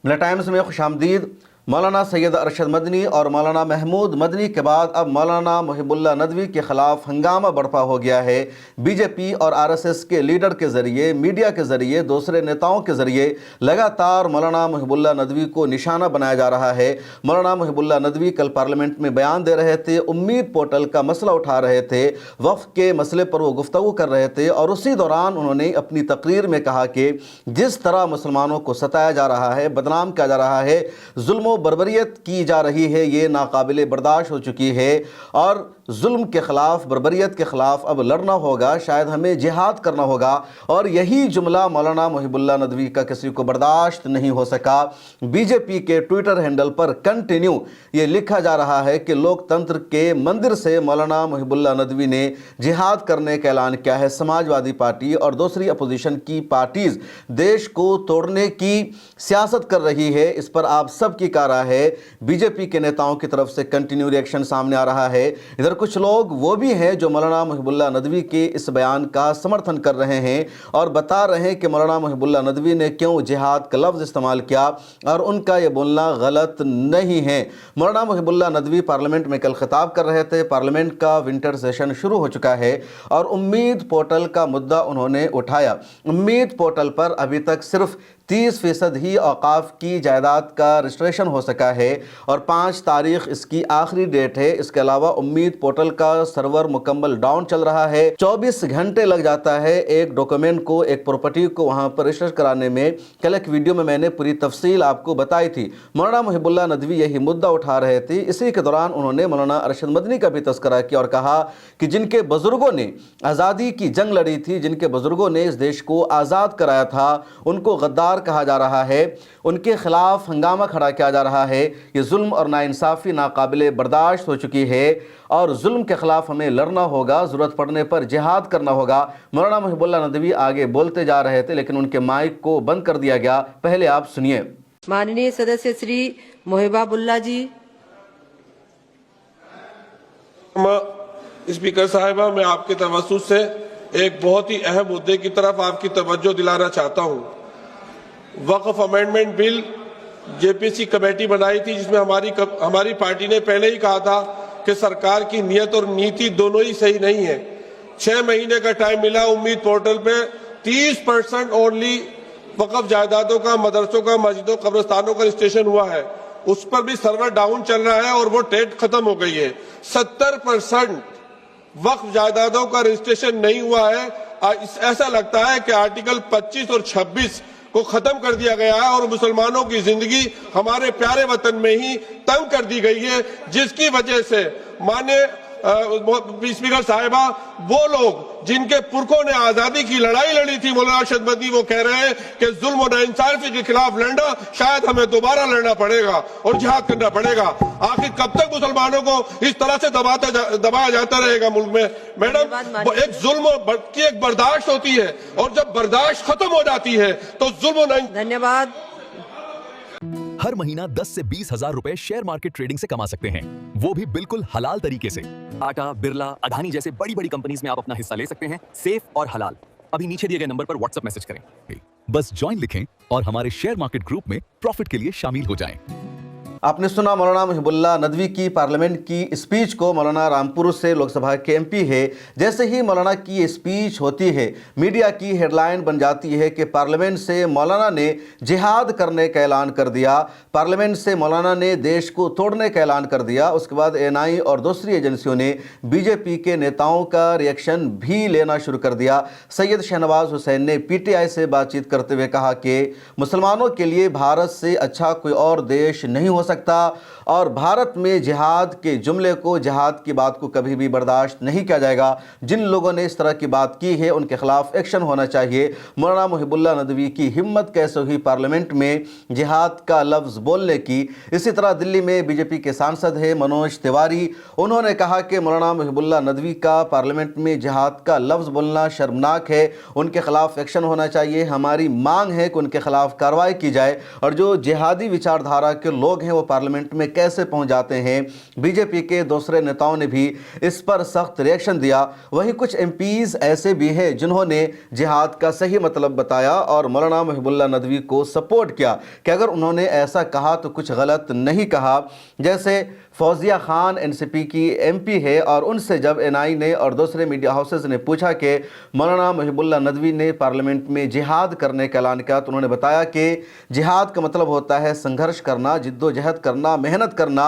मिला टाइम्स में खुशामदीद। मौलाना सैयद अरशद मदनी और मौलाना महमूद मदनी के बाद अब मौलाना मुहिबुल्लाह नदवी के ख़िलाफ़ हंगामा बर्पा हो गया है। बीजेपी और आरएसएस के लीडर के ज़रिए, मीडिया के ज़रिए, दूसरे नेताओं के ज़रिए लगातार मौलाना मुहिबुल्लाह नदवी को निशाना बनाया जा रहा है। मौलाना मुहिबुल्लाह नदवी कल पार्लियामेंट में बयान दे रहे थे, उम्मीद पोर्टल का मसला उठा रहे थे, वक्फ के मसले पर वो गुफ्तगू कर रहे थे और उसी दौरान उन्होंने अपनी तकरीर में कहा कि जिस तरह मुसलमानों को सताया जा रहा है, बदनाम किया जा रहा है, जुल्म बर्बरियत की जा रही है, ये नाकाबिले बर्दाश्त हो चुकी है और जुल्म के ख़िलाफ़, बर्बरियत के ख़िलाफ़ अब लड़ना होगा, शायद हमें जिहाद करना होगा। और यही जुमला मौलाना मुहिबुल्लाह नदवी का किसी को बर्दाश्त नहीं हो सका। बीजेपी के ट्विटर हैंडल पर कंटिन्यू ये लिखा जा रहा है कि लोकतंत्र के मंदिर से मौलाना मुहिबुल्लाह नदवी ने जिहाद करने का ऐलान किया है। समाजवादी पार्टी और दूसरी अपोजिशन की पार्टीज़ देश को तोड़ने की सियासत कर रही है, इस पर आप सब की क्या राय है? बीजेपी के नेताओं की तरफ से कंटिन्यू रिएक्शन सामने आ रहा है। इधर कुछ लोग वो भी हैं जो मौलाना मुहिबुल्लाह नदवी के इस बयान का समर्थन कर रहे हैं और बता रहे हैं कि मौलाना मुहिबुल्लाह नदवी ने क्यों जिहाद का लफ्ज़ इस्तेमाल किया और उनका ये बोलना गलत नहीं है। मौलाना मुहिबुल्लाह नदवी पार्लियामेंट में कल खिताब कर रहे थे। पार्लियामेंट का विंटर सेशन शुरू हो चुका है और उम्मीद पोर्टल का मुद्दा उन्होंने उठाया। उम्मीद पोर्टल पर अभी तक सिर्फ 30% ही औकाफ की जायदाद का रजिस्ट्रेशन हो सका है और 5 तारीख इसकी आखिरी डेट है। इसके अलावा उम्मीद पोर्टल का सर्वर मुकम्मल डाउन चल रहा है। 24 घंटे लग जाता है एक डॉक्यूमेंट को, एक प्रॉपर्टी को वहां पर रजिस्टर कराने में। कल एक वीडियो में मैंने पूरी तफसील आपको बताई थी। मौलाना मुहिबुल्लाह नदवी यही मुद्दा उठा रहे थे। इसी के दौरान उन्होंने मौलाना अरशद मदनी का भी तस्करा किया और कहा कि जिनके बुजुर्गों ने आज़ादी की जंग लड़ी थी, जिनके बुजुर्गों ने इस देश को आज़ाद कराया था, उनको गद्दार कहा जा रहा है, उनके खिलाफ हंगामा खड़ा किया जा रहा है। ये जुल्म और नाइंसाफ़ी नाकाबिले बर्दाश्त हो चुकी है और जुल्म के खिलाफ हमें लड़ना होगा, ज़रूरत पड़ने पर जिहाद करना होगा। मौलाना मुहिबुल्लाह नदवी आगे बोलते जा रहे थे लेकिन उनके माइक को बंद कर दिया गया। पहले आप सुनिए। माननीय सदस्य श्री मोहिबाबुल्ला जी। स्पीकर साहिबा, मैं आपके तवज्जो से एक बहुत ही अहम मुद्दे की तरफ आपकी तवज्जो दिलाना चाहता हूं। वक्फ अमेंडमेंट बिल जेपीसी कमेटी बनाई थी जिसमें हमारी पार्टी ने पहले ही कहा था कि सरकार की नीयत और नीति दोनों ही सही नहीं है। 6 महीने का टाइम मिला। उम्मीद पोर्टल पे 30% ओनली वक्फ जायदादों का, मदरसों का, मस्जिदों, कब्रिस्तानों का रजिस्ट्रेशन हुआ है। उस पर भी सर्वर डाउन चल रहा है और वो डेट खत्म हो गई है। 70% वक्फ जायदादों का रजिस्ट्रेशन नहीं हुआ है। ऐसा लगता है कि आर्टिकल 25 और 26 को खत्म कर दिया गया है और मुसलमानों की जिंदगी हमारे प्यारे वतन में ही तंग कर दी गई है, जिसकी वजह से माननीय स्पीकर साहिबा, वो लोग जिनके पुरखों ने आजादी की लड़ाई लड़ी थी, मौलाना अरशद मदनी, वो कह रहे हैं कि जुल्म और नाइंसाफी के खिलाफ लड़ना शायद हमें दोबारा लड़ना पड़ेगा और जिहाद करना पड़ेगा। आखिर कब तक मुसलमानों को इस तरह से दबाया जाता रहेगा मुल्क में? मैडम, एक जुल्म की एक बर्दाश्त होती है और जब बर्दाश्त खत्म हो जाती है तो जुल्म। धन्यवाद। हर महीना 10 से 20 हजार रुपए शेयर मार्केट ट्रेडिंग से कमा सकते हैं, वो भी बिल्कुल हलाल तरीके से। टाटा, बिरला, अडानी जैसे बड़ी बड़ी कंपनीज में आप अपना हिस्सा ले सकते हैं, सेफ और हलाल। अभी नीचे दिए गए नंबर पर व्हाट्सएप मैसेज करें, बस ज्वाइन लिखें और हमारे शेयर मार्केट ग्रुप में प्रॉफिट के लिए शामिल हो जाएं। आपने सुना मौलाना मुहिबुल्लाह नदवी की पार्लियामेंट की स्पीच को। मौलाना रामपुर से लोकसभा के एमपी है। जैसे ही मौलाना की स्पीच होती है, मीडिया की हेडलाइन बन जाती है कि पार्लियामेंट से मौलाना ने जिहाद करने का ऐलान कर दिया, पार्लियामेंट से मौलाना ने देश को तोड़ने का ऐलान कर दिया। उसके बाद एएनआई और दूसरी एजेंसियों ने बीजेपी के नेताओं का रिएक्शन भी लेना शुरू कर दिया। सैयद शहनवाज हुसैन ने पीटीआई से बातचीत करते हुए कहा कि मुसलमानों के लिए भारत से अच्छा कोई और देश नहीं हो सकता और भारत में जिहाद के जुमले को, जिहाद की बात को कभी भी बर्दाश्त नहीं किया जाएगा। जिन लोगों ने इस तरह की बात की है उनके खिलाफ एक्शन होना चाहिए। मौलाना मुहिबुल्लाह नदवी की हिम्मत कैसे हुई पार्लियामेंट में जिहाद का लफ्ज़ बोलने की। इसी तरह दिल्ली में बीजेपी के सांसद है मनोज तिवारी, उन्होंने कहा कि मौलाना मुहिबुल्लाह नदवी का पार्लियामेंट में जिहाद का लफ्ज़ बोलना शर्मनाक है, उनके खिलाफ एक्शन होना चाहिए। हमारी मांग है कि उनके खिलाफ कार्रवाई की जाए और जो जिहादी विचारधारा के लोग हैं वो पार्लियामेंट में कैसे पहुंच जाते हैं। बीजेपी के दूसरे नेताओं ने भी इस पर सख्त रिएक्शन दिया। वहीं कुछ एमपीज ऐसे भी हैं जिन्होंने जिहाद का सही मतलब बताया और मौलाना मुहिबुल्लाह नदवी को सपोर्ट किया कि अगर उन्होंने ऐसा कहा तो कुछ गलत नहीं कहा। जैसे फौजिया खान एनसीपी की एमपी है और उनसे जब एनआई ने और दूसरे मीडिया हाउसेस ने पूछा कि मौलाना मुहिबुल्लाह नदवी ने पार्लियामेंट में जिहाद करने का ऐलान किया तो उन्होंने बताया कि जिहाद का मतलब होता है संघर्ष करना, जिद्दोजहद करना, मेहनत करना,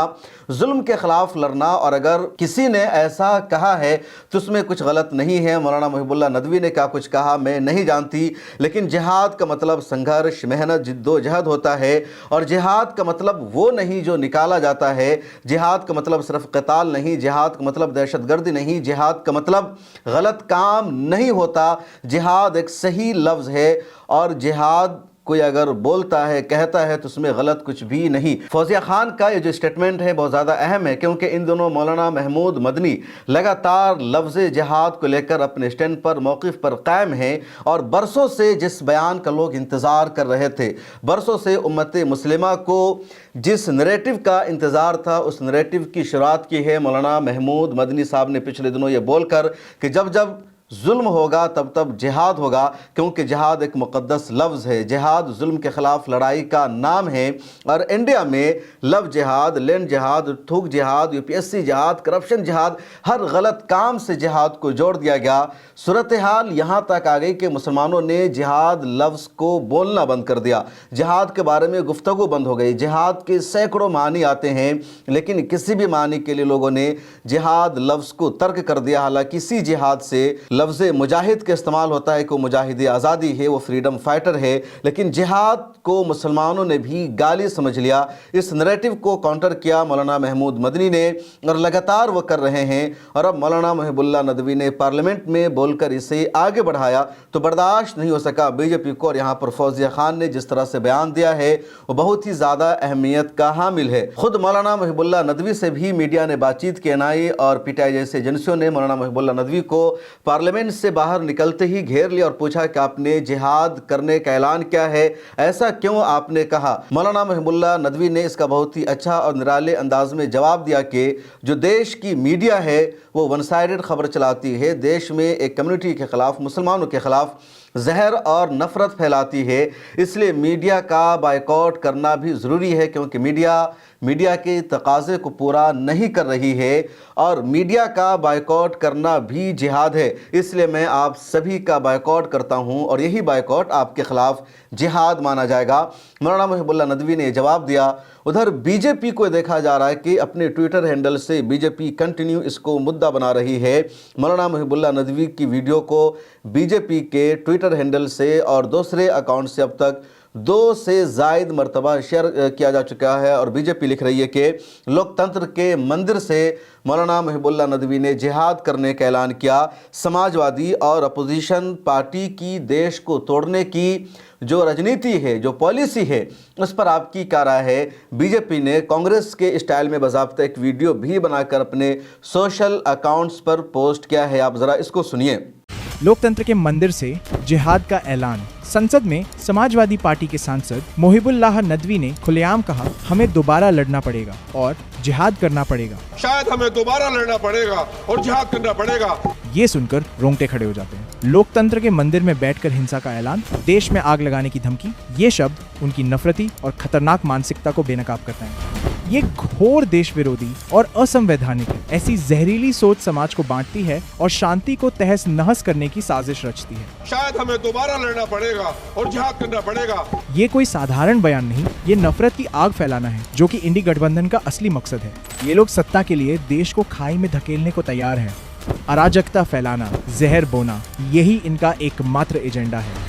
जुल्म के खिलाफ लड़ना, और अगर किसी ने ऐसा कहा है तो उसमें कुछ गलत नहीं है। मौलाना मुहिबुल्लाह नदवी ने क्या कुछ कहा मैं नहीं जानती, लेकिन जिहाद का मतलब संघर्ष, मेहनत, जिद्दोजहद होता है और जिहाद का मतलब वो नहीं जो निकाला जाता है। जिहाद का मतलब सिर्फ क़िताल नहीं, जिहाद का मतलब दहशतगर्दी नहीं, जिहाद का मतलब गलत काम नहीं होता। जिहाद एक सही लफ्ज़ है और जिहाद कोई अगर बोलता है, कहता है तो उसमें गलत कुछ भी नहीं। फौजिया खान का ये जो स्टेटमेंट है बहुत ज़्यादा अहम है क्योंकि इन दोनों मौलाना महमूद मदनी लगातार लफ्ज़ जिहाद को लेकर अपने स्टैंड पर, मौक़िफ़ पर कायम हैं और बरसों से जिस बयान का लोग इंतज़ार कर रहे थे, बरसों से उम्मत मुस्लिमा को जिस नरेटिव का इंतज़ार था उस नरेटिव की शुरुआत की है मौलाना महमूद मदनी साहब ने पिछले दिनों ये बोलकर कि जब जब जुल्म होगा तब तब जिहाद होगा, क्योंकि जिहाद एक मुक़द्दस लफ्ज़ है। जिहाद जुल्म के ख़िलाफ़ लड़ाई का नाम है और इंडिया में लव जिहाद, लैंड जिहाद, थूक जिहाद, यूपीएससी जिहाद, करप्शन जिहाद, हर गलत काम से जिहाद को जोड़ दिया गया। सूरत हाल यहाँ तक आ गई कि मुसलमानों ने जिहाद लफ्ज़ को बोलना बंद कर दिया, जिहाद के बारे में गुफ्तगू बंद हो गई। जिहाद के सैकड़ों मानी आते हैं लेकिन किसी भी मानी के लिए लोगों ने जिहाद लफ्ज़ को तर्क कर दिया। हालांकि इसी जिहाद से लफ्ज़ मुजाहिद का इस्तेमाल होता है कि वो मुजाहिद आज़ादी है, वो फ्रीडम फाइटर है, लेकिन जिहाद को मुसलमानों ने भी गाली समझ लिया। इस नरेटिव को काउंटर किया मौलाना महमूद मदनी ने और लगातार वो कर रहे हैं और अब मौलाना मुहिबुल्लाह नदवी ने पार्लियामेंट में बोलकर इसे आगे बढ़ाया तो बर्दाश्त नहीं हो सका बीजेपी को। और यहाँ पर फौजिया खान ने जिस तरह से बयान दिया है वो बहुत ही ज़्यादा अहमियत का हामिल है। खुद मौलाना मुहिबुल्लाह नदवी से भी मीडिया ने बातचीत की। एनआई और पीटीआई जैसे एजेंसियों ने मौलाना मुहिबुल्लाह नदवी को पार्लियामेंट से बाहर निकलते ही घेर लिया और पूछा कि आपने जिहाद करने का ऐलान किया है, ऐसा क्यों आपने कहा। मौलाना मुहिबुल्लाह नदवी ने इसका बहुत ही अच्छा और निराले अंदाज में जवाब दिया कि जो देश की मीडिया है वो वन साइडेड खबर चलाती है, देश में एक कम्युनिटी के ख़िलाफ़, मुसलमानों के ख़िलाफ़ जहर और नफ़रत फैलाती है, इसलिए मीडिया का बायकॉट करना भी ज़रूरी है क्योंकि मीडिया के तकाज़े को पूरा नहीं कर रही है और मीडिया का बायकॉट करना भी जिहाद है। इसलिए मैं आप सभी का बायकॉट करता हूं और यही बायकॉट आपके ख़िलाफ़ जिहाद माना जाएगा। मौलाना मुहिबुल्लाह नदवी ने जवाब दिया। उधर बीजेपी को देखा जा रहा है कि अपने ट्विटर हैंडल से बीजेपी कंटिन्यू इसको मुद्दा बना रही है। मौलाना मुहिबुल्लाह नदवी की वीडियो को बीजेपी के ट्विटर हैंडल से और दूसरे अकाउंट से अब तक 2 से ज़ायद मरतबा शेयर किया जा चुका है और बीजेपी लिख रही है कि लोकतंत्र के मंदिर से मौलाना मुहिबुल्लाह नदवी ने जिहाद करने का ऐलान किया। समाजवादी और अपोजिशन पार्टी की देश को तोड़ने की जो राजनीति है, जो पॉलिसी है, उस पर आपकी क्या राय है। बीजेपी ने कांग्रेस के स्टाइल में बाज़ाब्ता एक वीडियो भी बनाकर अपने सोशल अकाउंट्स पर पोस्ट किया है, आप ज़रा इसको सुनिए। लोकतंत्र के मंदिर से जिहाद का ऐलान। संसद में समाजवादी पार्टी के सांसद मुहिबुल्लाह नदवी ने खुलेआम कहा, हमें दोबारा लड़ना पड़ेगा और जिहाद करना पड़ेगा। शायद हमें दोबारा लड़ना पड़ेगा और जिहाद करना पड़ेगा। ये सुनकर रोंगटे खड़े हो जाते हैं। लोकतंत्र के मंदिर में बैठकर हिंसा का ऐलान, देश में आग लगाने की धमकी, ये शब्द उनकी नफरती और खतरनाक मानसिकता को बेनकाब करता है। ये घोर देश विरोधी और असंवैधानिक है। ऐसी जहरीली सोच समाज को बांटती है और शांति को तहस नहस करने की साजिश रचती है। शायद हमें दोबारा लड़ना पड़ेगा और जिहाद करना पड़ेगा। ये कोई साधारण बयान नहीं, ये नफरत की आग फैलाना है जो कि इंडी गठबंधन का असली मकसद है। ये लोग सत्ता के लिए देश को खाई में धकेलने को तैयार हैं। अराजकता फैलाना, जहर बोना, यही इनका एकमात्र एजेंडा है।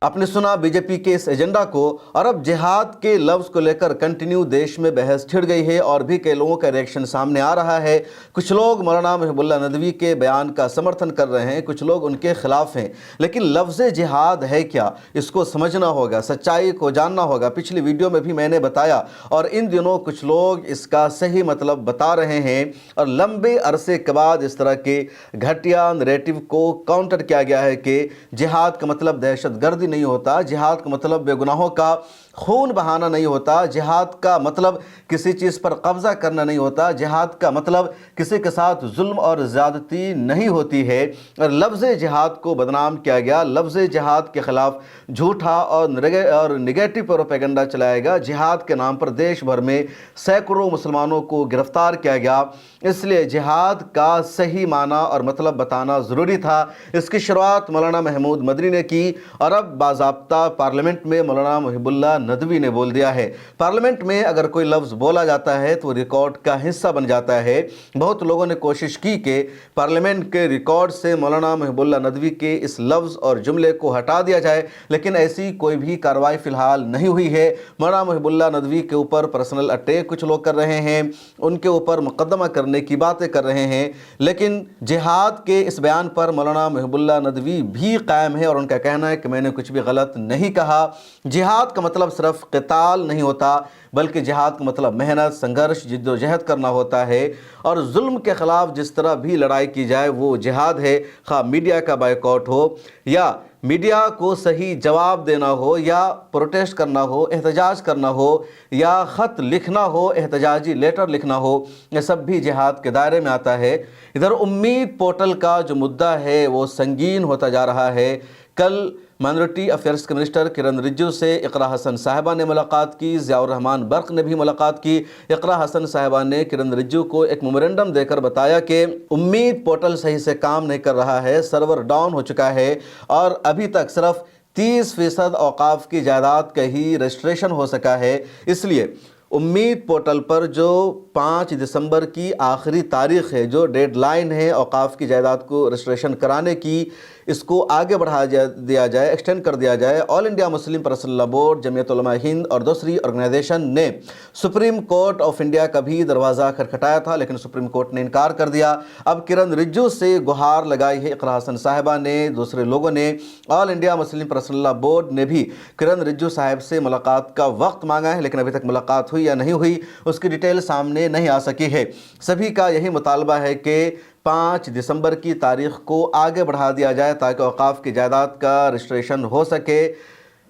आपने सुना बीजेपी के इस एजेंडा को और अब जिहाद के लफ्ज़ को लेकर कंटिन्यू देश में बहस छिड़ गई है और भी कई लोगों का रिएक्शन सामने आ रहा है। कुछ लोग मौलाना मुहिबुल्लाह नदवी के बयान का समर्थन कर रहे हैं, कुछ लोग उनके खिलाफ हैं, लेकिन लफ्ज़ जिहाद है क्या, इसको समझना होगा, सच्चाई को जानना होगा। पिछली वीडियो में भी मैंने बताया और इन दिनों कुछ लोग इसका सही मतलब बता रहे हैं और लंबे अरसे के बाद इस तरह के घटिया नरेटिव को काउंटर किया गया है कि जिहाद का मतलब दहशतगर्दी नहीं होता, जिहाद का मतलब बेगुनाहों का خون بہانا نہیں ہوتا، جہاد کا مطلب کسی چیز پر قبضہ کرنا نہیں ہوتا، جہاد کا مطلب کسی کے ساتھ ظلم اور زیادتی نہیں ہوتی ہے۔ اور لفظ جہاد کو بدنام کیا گیا، لفظ جہاد کے خلاف جھوٹا اور نگیٹو پروپیگنڈا چلایا گیا، جہاد کے نام پر دیش بھر میں سینکڑوں مسلمانوں کو گرفتار کیا گیا۔ اس لیے جہاد کا صحیح معنی اور مطلب بتانا ضروری تھا۔ اس کی شروعات مولانا محمود مدنی نے کی اور اب باضابطہ پارلیمنٹ میں مولانا محب اللہ ندوی نے بول دیا ہے۔ پارلیمنٹ میں اگر کوئی لفظ بولا جاتا ہے تو وہ ریکارڈ کا حصہ بن جاتا ہے۔ بہت لوگوں نے کوشش کی کہ پارلیمنٹ کے ریکارڈ سے مولانا محب اللہ ندوی کے اس لفظ اور جملے کو ہٹا دیا جائے، لیکن ایسی کوئی بھی کارروائی فی الحال نہیں ہوئی ہے۔ مولانا محب اللہ ندوی کے اوپر پرسنل اٹیک کچھ لوگ کر رہے ہیں، ان کے اوپر مقدمہ کرنے کی باتیں کر رہے ہیں، لیکن جہاد کے اس بیان پر مولانا محب اللہ ندوی بھی قائم ہے اور ان کا کہنا ہے کہ میں نے کچھ بھی غلط نہیں کہا۔ جہاد کا مطلب صرف قتال نہیں ہوتا، بلکہ جہاد کا مطلب محنت، سنگھرش، جد و جہد کرنا ہوتا ہے، اور ظلم کے خلاف جس طرح بھی لڑائی کی جائے وہ جہاد ہے۔ خواہ میڈیا کا بائیکاٹ ہو یا میڈیا کو صحیح جواب دینا ہو یا پروٹیسٹ کرنا ہو، احتجاج کرنا ہو یا خط لکھنا ہو، احتجاجی لیٹر لکھنا ہو، یہ سب بھی جہاد کے دائرے میں آتا ہے۔ ادھر امید پورٹل کا جو مدعا ہے وہ سنگین ہوتا جا رہا ہے۔ کل مائنورٹی افیئرز کے منسٹر کرن رجیجو سے اقرا حسن صاحبہ نے ملاقات کی، ضیاء الرحمن برق نے بھی ملاقات کی۔ اقرا حسن صاحبہ نے کرن رجیجو کو ایک میمورنڈم دے کر بتایا کہ امید پورٹل صحیح سے کام نہیں کر رہا ہے، سرور ڈاؤن ہو چکا ہے اور ابھی تک صرف 30% اوقاف کی جائیداد کا ہی رجسٹریشن ہو سکا ہے۔ اس لیے امید پورٹل پر جو 5 دسمبر کی آخری تاریخ ہے، جو ڈیڈ لائن ہے اوقاف کی جائیداد کو رجسٹریشن کرانے کی، اس کو آگے بڑھا دیا جائے، ایکسٹینڈ کر دیا جائے۔ آل انڈیا مسلم پرسنل لا بورڈ، جمعیت علماء ہند اور دوسری آرگنائزیشن نے سپریم کورٹ آف انڈیا کا بھی دروازہ کھٹکھٹایا تھا، لیکن سپریم کورٹ نے انکار کر دیا۔ اب کرن رجیجو سے گہار لگائی ہے اقرا حسن صاحبہ نے، دوسرے لوگوں نے۔ آل انڈیا مسلم پرسنل لا بورڈ نے بھی کرن رجیجو صاحب سے ملاقات کا وقت مانگا ہے، لیکن ابھی تک ملاقات ہوئی یا نہیں ہوئی اس کی ڈیٹیل سامنے نہیں آ سکی ہے۔ سبھی کا یہی مطالبہ ہے کہ 5 دسمبر کی تاریخ کو آگے بڑھا دیا جائے تاکہ اوقاف کی جائیداد کا رجسٹریشن ہو سکے۔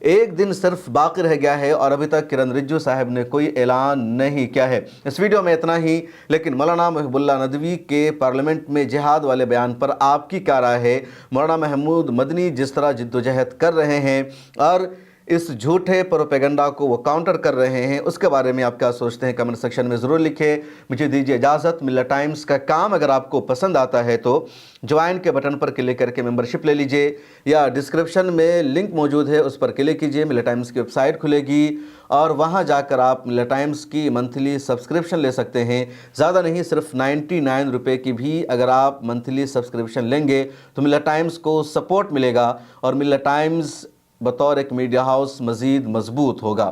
ایک دن صرف باقی رہ گیا ہے اور ابھی تک کرن رجیجو صاحب نے کوئی اعلان نہیں کیا ہے۔ اس ویڈیو میں اتنا ہی، لیکن مولانا محب اللہ ندوی کے پارلیمنٹ میں جہاد والے بیان پر آپ کی کیا رائے ہے؟ مولانا محمود مدنی جس طرح جد و جہد کر رہے ہیں اور اس جھوٹے پروپیگنڈا کو وہ کاؤنٹر کر رہے ہیں، اس کے بارے میں آپ کیا سوچتے ہیں؟ کمنٹ سیکشن میں ضرور لکھیں۔ مجھے دیجیے اجازت۔ ملت ٹائمز کا کام اگر آپ کو پسند آتا ہے تو جوائن کے بٹن پر کلک کر کے ممبرشپ لے لیجئے، یا ڈسکرپشن میں لنک موجود ہے اس پر کلک کیجئے، ملت ٹائمز کی ویب سائٹ کھلے گی اور وہاں جا کر آپ ملت ٹائمز کی منتھلی سبسکرپشن لے سکتے ہیں۔ زیادہ نہیں، صرف 99 روپے کی بھی اگر آپ منتھلی سبسکرپشن لیں گے تو ملت ٹائمز کو سپورٹ ملے گا اور ملت ٹائمز بطور ایک میڈیا ہاؤس مزید مضبوط ہوگا۔